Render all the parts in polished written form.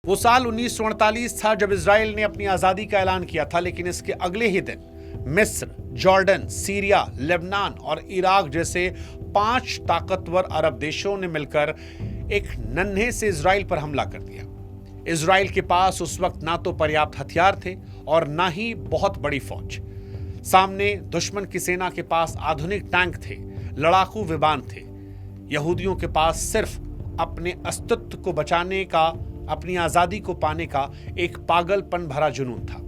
वो साल 1948 था जब इजराइल ने अपनी आजादी का ऐलान किया था, लेकिन इसके अगले ही दिन मिस्र, जॉर्डन, सीरिया, लेबनान और इराक जैसे 5 ताकतवर अरब देशों ने मिलकर एक नन्हे से इजराइल पर हमला कर दिया। इजराइल के पास उस वक्त ना तो पर्याप्त हथियार थे और ना ही बहुत बड़ी फौज। सामने दुश्मन की सेना के पास आधुनिक टैंक थे, लड़ाकू विमान थे। यहूदियों के पास सिर्फ अपने अस्तित्व को बचाने का, अपनी आजादी को पाने का एक पागलपन भरा जुनून था।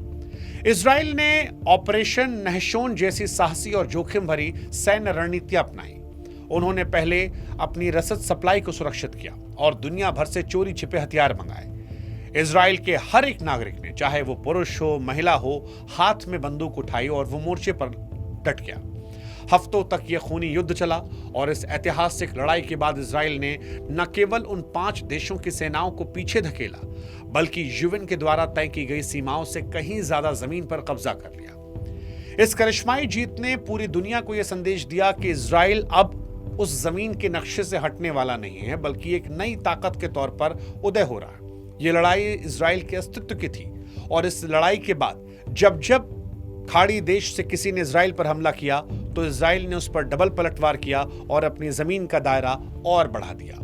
इजराइल ने ऑपरेशन नहशोन जैसी साहसी और जोखिम भरी सैन्य रणनीतियां अपनाई। उन्होंने पहले अपनी रसद सप्लाई को सुरक्षित किया और दुनिया भर से चोरी छिपे हथियार मंगाए। इजराइल के हर एक नागरिक ने, चाहे वो पुरुष हो, महिला हो, हाथ में बंदूक उठाई और वो मोर्चे पर डट गया। हफ्तों तक यह खूनी युद्ध चला और इस ऐतिहासिक लड़ाई के बाद इजराइल ने न केवल उन 5 देशों की सेनाओं को पीछे धकेला, बल्कि यूएन के द्वारा तय की गई सीमाओं से कहीं ज्यादा जमीन पर कब्जा कर लिया। इस करिश्माई जीत ने पूरी दुनिया को यह संदेश दिया कि इजराइल अब उस जमीन के नक्शे से हटने वाला नहीं है, बल्कि एक नई ताकत के तौर पर उदय हो रहा है। यह लड़ाई इजराइल के अस्तित्व की थी और इस लड़ाई के बाद जब जब खाड़ी देश से किसी ने इजराइल पर हमला किया तो इजराइल ने उस पर डबल पलटवार किया और अपनी जमीन का दायरा और बढ़ा दिया।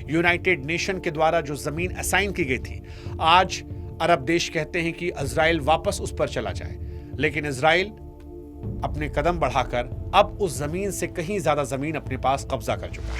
यूनाइटेड नेशन के द्वारा जो जमीन असाइन की गई थी, आज अरब देश कहते हैं कि इजराइल वापस उस पर चला जाए, लेकिन इजराइल अपने कदम बढ़ाकर अब उस जमीन से कहीं ज्यादा जमीन अपने पास कब्जा कर चुका है।